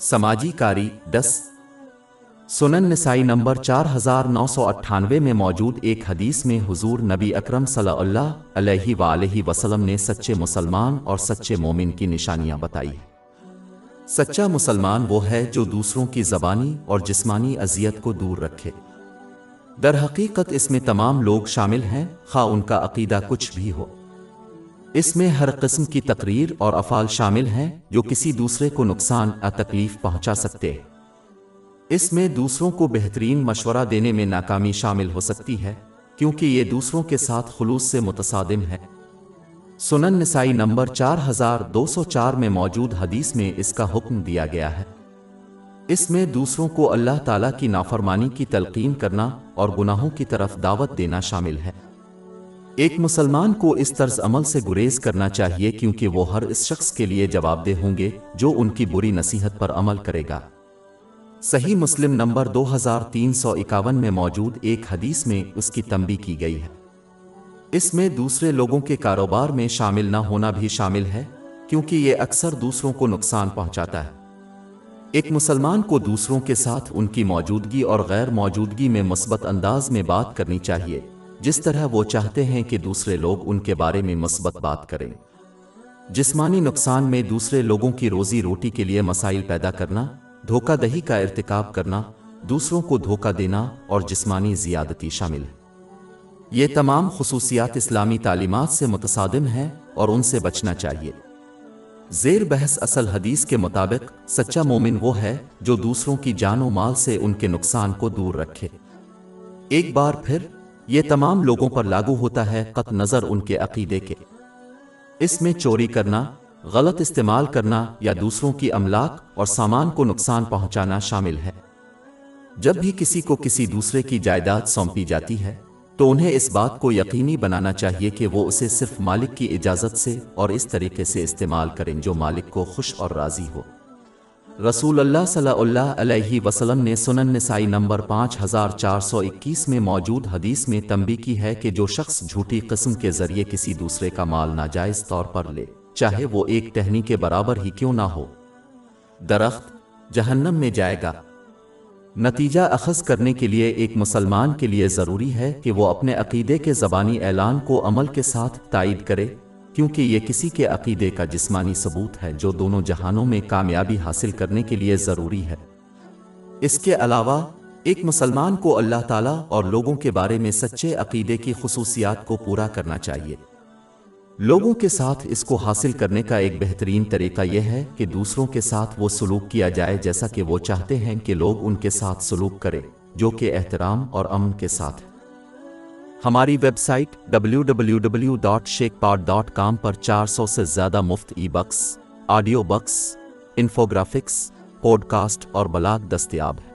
समाजी कारी 10। सुनन नसाई नंबर 4998 में मौजूद एक हदीस में हुजूर नबी अकरम सल्लल्लाहु अलैहि वसल्लम ने सच्चे मुसलमान और सच्चे मोमिन की निशानियां बताई। सच्चा मुसलमान वो है जो दूसरों की ज़बानी और जिस्मानी अजियत को दूर रखे। दर हकीकत इसमें तमाम लोग शामिल हैं, खा उनका अकीदा कुछ भी हो। इसमें हर किस्म की तकरीर और अफ़ाल शामिल हैं जो किसी दूसरे को नुकसान या तकलीफ पहुंचा सकते हैं। इसमें दूसरों को बेहतरीन मशवरा देने में नाकामी शामिल हो सकती है, क्योंकि ये दूसरों के साथ खुलूस से मुतसादिम है। सुनन नसाई नंबर 4204 में मौजूद हदीस में इसका हुक्म दिया गया है। इसमें दूसरों को अल्लाह ताला की नाफरमानी की तलकीन करना और गुनाहों की तरफ दावत देना शामिल है। एक मुसलमान को इस तर्ज अमल से गुरेज करना चाहिए, क्योंकि वो हर इस शख्स के लिए जवाबदेह होंगे जो उनकी बुरी नसीहत पर अमल करेगा। सही मुस्लिम नंबर 2351 में मौजूद एक हदीस में उसकी तंबीह की गई है। इसमें दूसरे लोगों के कारोबार में शामिल न होना भी शामिल है, क्योंकि ये अक्सर दूसरों को नुकसान पहुंचाता है। एक मुसलमान को दूसरों के साथ उनकी मौजूदगी और गैर मौजूदगी में मुस्बत अंदाज में बात करनी चाहिए, जिस तरह वो चाहते हैं कि दूसरे लोग उनके बारे में मुस्बत बात करें। जिस्मानी नुकसान में दूसरे लोगों की रोजी रोटी के लिए मसाइल पैदा करना, धोखाधड़ी का इर्तिकाब करना, दूसरों को धोखा देना और जिस्मानी ज़ियादती शामिल है। ये तमाम खुसूसियात इस्लामी तालीमात से मुतसादिम हैं और उनसे बचना चाहिए। ज़ेर बहस असल हदीस के मुताबिक सच्चा मोमिन वो है जो दूसरों की जान और माल से उनके नुकसान को दूर रखे। एक बार फिर ये तमाम लोगों पर लागू होता है, कत नज़र उनके अकीदे के। इसमें चोरी करना, गलत इस्तेमाल करना या दूसरों की अमलाक और सामान को नुकसान पहुंचाना शामिल है। जब भी किसी को किसी दूसरे की जायदाद सौंपी जाती है तो उन्हें इस बात को यकीनी बनाना चाहिए कि वो उसे सिर्फ मालिक की इजाज़त से और इस तरीके से इस्तेमाल करें जो मालिक को खुश और राज़ी हो। रसूल अल्लाह सल्लल्लाहु अलैहि वसल्लम ने सुनन नसाई नंबर 5421 में मौजूद हदीस में तंबीह की है कि जो शख्स झूठी किस्म के ज़रिए किसी दूसरे का माल नाजायज़ तौर पर ले, चाहे वो एक टहनी के बराबर ही क्यों ना हो, दरख्त जहन्नम में जाएगा। नतीजा अखज़ करने के लिए एक मुसलमान के लिए ज़रूरी है कि वो अपने अक़ीदे के ज़बानी ऐलान को अमल के साथ तायीद करे, क्योंकि ये किसी के अक़ीदे का जिस्मानी सबूत है जो दोनों जहानों में कामयाबी हासिल करने के लिए ज़रूरी है। इसके अलावा एक मुसलमान को अल्लाह ताला और लोगों के बारे में सच्चे अक़ीदे की खुसूसियात को पूरा करना चाहिए। लोगों के साथ इसको हासिल करने का एक बेहतरीन तरीका यह है कि दूसरों के साथ वो सलूक किया जाए जैसा कि वो चाहते हैं कि लोग उनके साथ सलूक करें, जो कि एहतराम और अमन के साथ है। हमारी वेबसाइट www.sheikhpod.com पर 400 से ज़्यादा मुफ्त e-books, audio books, infographics, podcast और ब्लॉग दस्तयाब है।